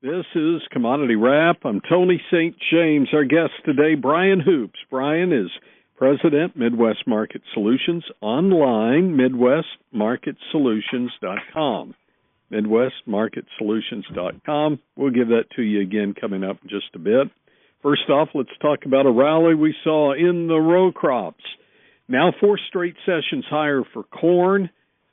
This is Commodity Wrap. I'm Tony St. James. Our guest today, Brian Hoops. Brian is President, Midwest Market Solutions, online, MidwestMarketSolutions.com. MidwestMarketSolutions.com. We'll give that to you again coming up in just a bit. First off, let's talk about a rally we saw in the row crops. Now 4 straight sessions higher for corn.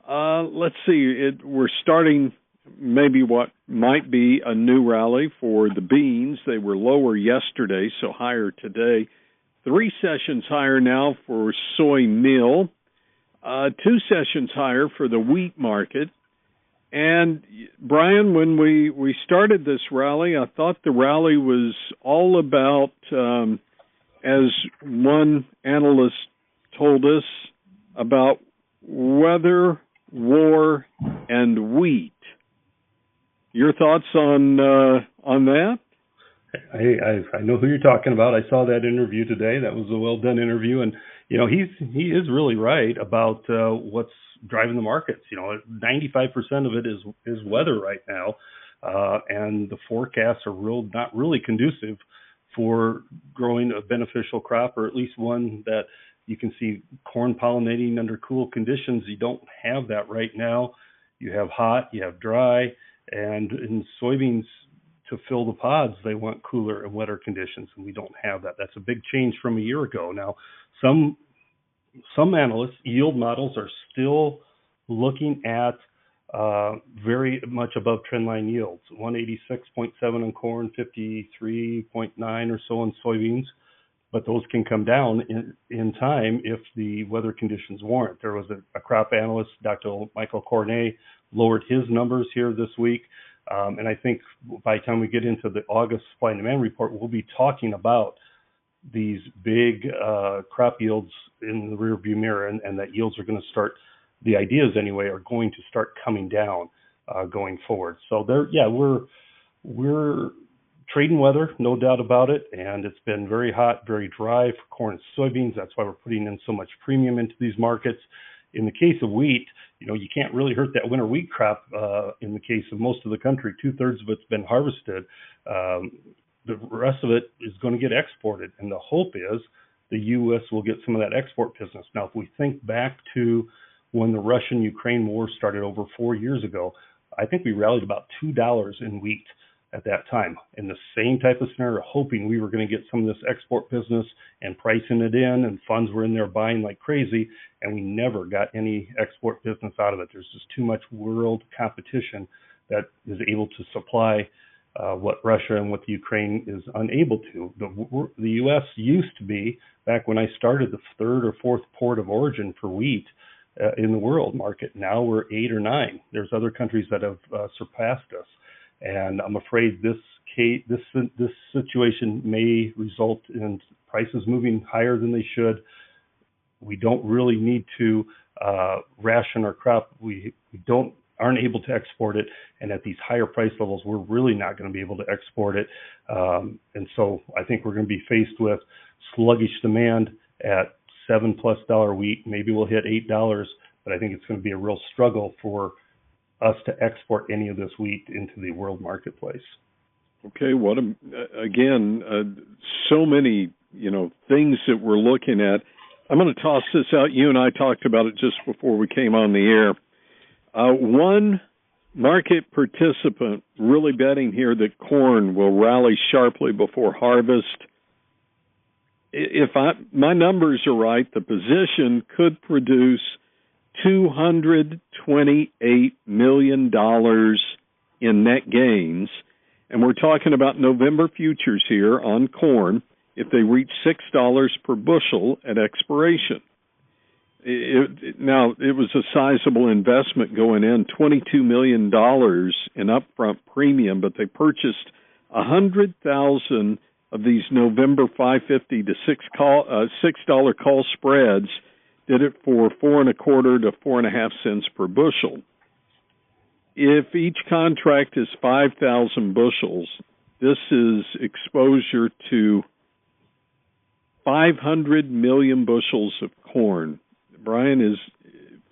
Let's see, we're starting maybe what might be a new rally for the beans. They were lower yesterday, so higher today. 3 sessions higher now for soy meal. 2 sessions higher for the wheat market. And, Brian, when we started this rally, I thought the rally was all about, as one analyst told us, about weather, war, and wheat. Your thoughts on that? I know who you're talking about. I saw that interview today. That was a well done interview, and he is really right about what's driving the markets. 95% of it is weather right now, and the forecasts are not really conducive for growing a beneficial crop, or at least one that you can see corn pollinating under cool conditions. You don't have that right now. You have hot, you have dry. And in soybeans, to fill the pods, they want cooler and wetter conditions, and we don't have that. That's a big change from a year ago. Now, some analysts, yield models, are still looking at very much above trendline yields, 186.7 in corn, 53.9 or so in soybeans. But those can come down in time if the weather conditions warrant. There was a crop analyst, Dr. Michael Cornet, lowered his numbers here this week. And I think by the time we get into the August supply and demand report, we'll be talking about these big crop yields in the rearview mirror, and that yields are going to start, the ideas anyway, are going to start coming down going forward. So we're trading weather, no doubt about it, and it's been very hot, very dry for corn and soybeans. That's why we're putting in so much premium into these markets. In the case of wheat, you can't really hurt that winter wheat crop. In the case of most of the country, 2/3 of it's been harvested. The rest of it is going to get exported, and the hope is the U.S. will get some of that export business. Now, if we think back to when the Russian-Ukraine war started over 4 years ago, I think we rallied about $2 in wheat at that time, in the same type of scenario, hoping we were going to get some of this export business and pricing it in, and funds were in there buying like crazy, and we never got any export business out of it. There's just too much world competition that is able to supply what Russia and what the Ukraine is unable to. The U.S. used to be, back when I started, the 3rd or 4th port of origin for wheat in the world market. Now we're 8 or 9. There's other countries that have surpassed us. And I'm afraid this situation may result in prices moving higher than they should. We don't really need to ration our crop. We aren't able to export it, and at these higher price levels, we're really not going to be able to export it. And so I think we're going to be faced with sluggish demand at $7+ wheat. Maybe we'll hit $8, but I think it's going to be a real struggle for us to export any of this wheat into the world marketplace. Okay, so many, things that we're looking at. I'm going to toss this out. You and I talked about it just before we came on the air. One market participant really betting here that corn will rally sharply before harvest. If my numbers are right, the position could produce $228 million in net gains. And we're talking about November futures here on corn if they reach $6 per bushel at expiration. Now, it was a sizable investment going in, $22 million in upfront premium, but they purchased 100,000 of these November 550 to $6 call spreads, did it for 4.25 to 4.5 cents per bushel. If each contract is 5,000 bushels, this is exposure to 500 million bushels of corn. Brian, is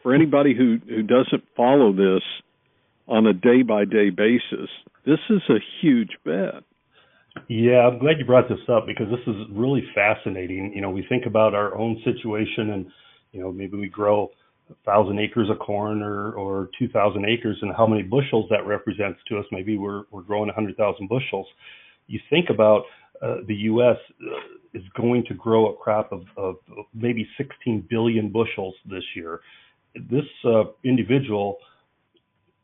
for anybody who doesn't follow this, on a day-by-day basis. This is a huge bet. Yeah, I'm glad you brought this up because this is really fascinating. We think about our own situation and, maybe we grow 1,000 acres of corn or 2,000 acres and how many bushels that represents to us. Maybe we're growing 100,000 bushels. You think about the U.S. Is going to grow a crop of maybe 16 billion bushels this year. This individual,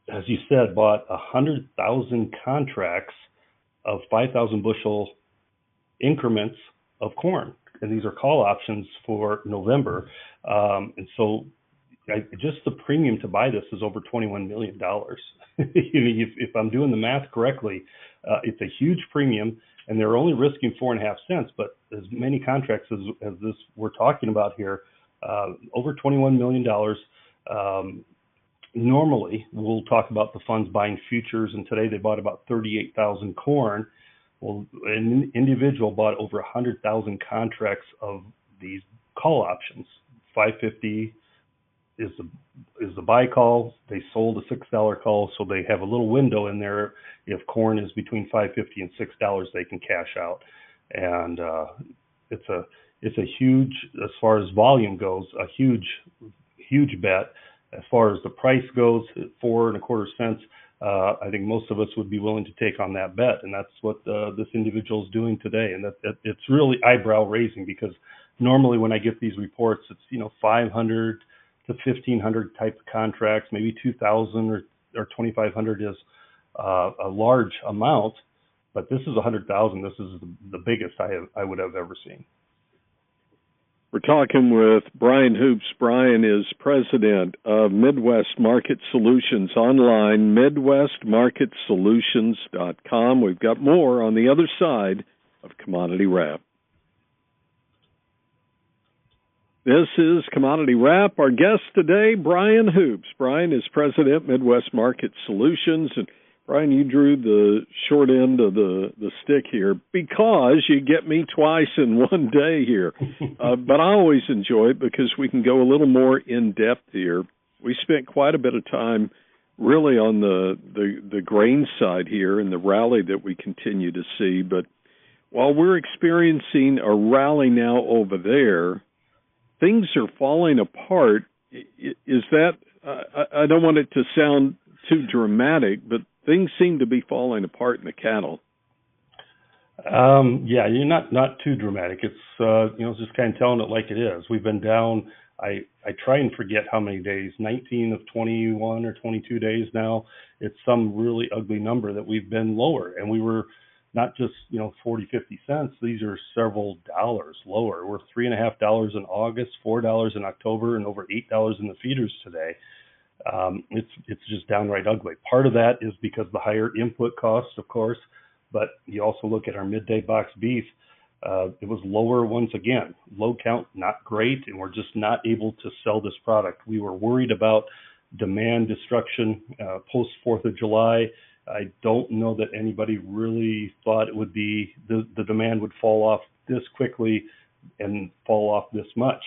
as you said, bought 100,000 contracts of 5,000 bushel increments of corn. And these are call options for November. And so just the premium to buy this is over $21 million. If I'm doing the math correctly, it's a huge premium, and they're only risking 4.5 cents. But as many contracts as this we're talking about here, over $21 million. Normally, we'll talk about the funds buying futures, and today they bought about 38,000 corn. Well, an individual bought over 100,000 contracts of these call options. 550 is the buy call. They sold a $6 call, so they have a little window in there. If corn is between $5.50 and $6, they can cash out. And it's a huge, as far as volume goes, a huge bet. As far as the price goes, 4.25 cents. I think most of us would be willing to take on that bet, and that's what this individual is doing today. And that it's really eyebrow raising because normally when I get these reports, it's 500 to 1,500 type of contracts, maybe 2,000 or 2,500 is a large amount, but this is 100,000. This is the biggest I would have ever seen. We're talking with Brian Hoops. Brian is president of Midwest Market Solutions online, MidwestMarketSolutions.com. We've got more on the other side of Commodity Wrap. This is Commodity Wrap. Our guest today, Brian Hoops. Brian is president, Midwest Market Solutions. And Brian, you drew the short end of the stick here because you get me twice in one day here. But I always enjoy it because we can go a little more in depth here. We spent quite a bit of time really on the grain side here and the rally that we continue to see. But while we're experiencing a rally now over there, things are falling apart. Is that, I don't want it to sound too dramatic, but things seem to be falling apart in the cattle. Yeah, you're not too dramatic. It's just kind of telling it like it is. We've been down. I try and forget how many days, 19 of 21 or 22 days now. It's some really ugly number that we've been lower, and we were not just 40, 50 cents. These are several dollars lower. We're $3.50 in August, $4 in October, and over $8 in the feeders today. It's just downright ugly. Part of that is because the higher input costs, of course, but you also look at our midday box beef. It was lower once again. Low count, not great, and we're just not able to sell this product. We were worried about demand destruction post 4th of July. I don't know that anybody really thought it would be the demand would fall off this quickly and fall off this much.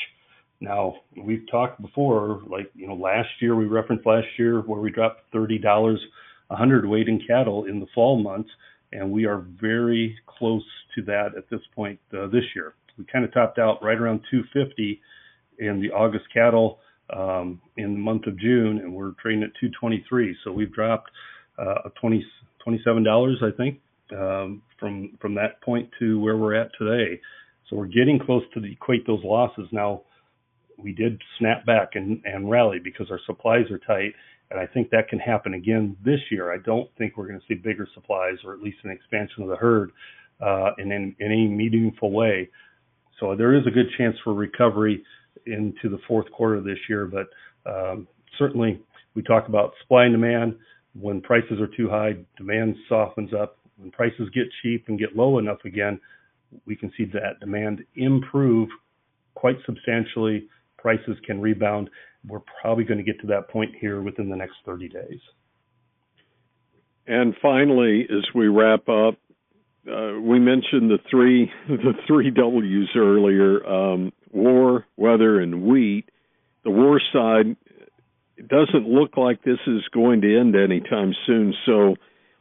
Now, we've talked before, last year, we referenced last year where we dropped $30 a hundredweight in cattle in the fall months, and we are very close to that at this point this year. We kind of topped out right around $250 in the August cattle in the month of June, and we're trading at $223. So we've dropped $27, I think, from that point to where we're at today. So we're getting close to equate those losses. Now, we did snap back and rally because our supplies are tight, and I think that can happen again this year. I don't think we're going to see bigger supplies or at least an expansion of the herd in any meaningful way. So there is a good chance for recovery into the fourth quarter of this year, but certainly we talk about supply and demand. When prices are too high, demand softens up. When prices get cheap and get low enough again, we can see that demand improve quite substantially. Prices can rebound. We're probably going to get to that point here within the next 30 days. And finally, as we wrap up, we mentioned the three W's earlier, war, weather, and wheat. The war side, it doesn't look like this is going to end anytime soon. So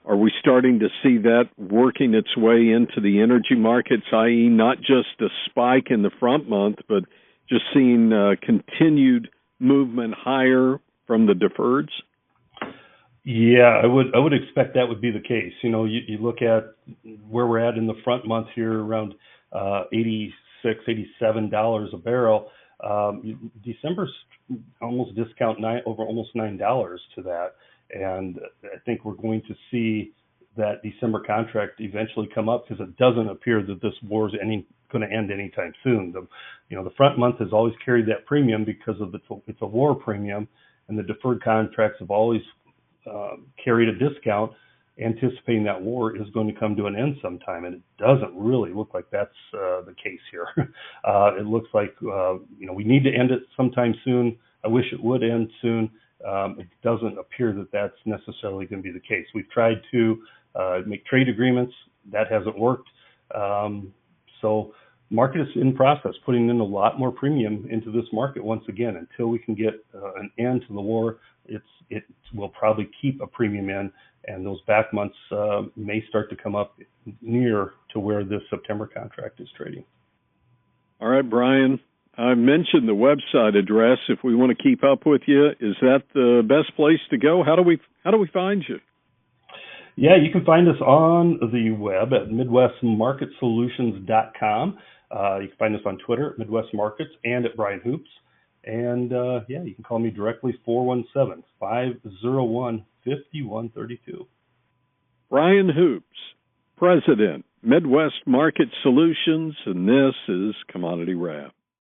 are we starting to see that working its way into the energy markets, i.e. not just a spike in the front month, but just seeing continued movement higher from the deferreds? Yeah, I would expect that would be the case. You look at where we're at in the front month here, around $86, $87 a barrel. December's almost discount almost $9 to that, and I think we're going to see that December contract eventually come up, because it doesn't appear that this war is going to end anytime soon. The front month has always carried that premium because of it's a war premium, and the deferred contracts have always carried a discount, anticipating that war is going to come to an end sometime, and it doesn't really look like that's the case here. It looks like we need to end it sometime soon. I wish it would end soon. It doesn't appear that that's necessarily going to be the case. We've tried to make trade agreements. That hasn't worked. So market is in process, putting in a lot more premium into this market once again. Until we can get an end to the war, it will probably keep a premium in, and those back months may start to come up near to where this September contract is trading. All right, Brian, I mentioned the website address. If we want to keep up with you, is that the best place to go? How do we find you? Yeah, you can find us on the web at MidwestMarketSolutions.com. You can find us on Twitter at Midwest Markets and at Brian Hoops. And you can call me directly, 417-501-5132. Brian Hoops, President, Midwest Market Solutions, and this is Commodity Wrap.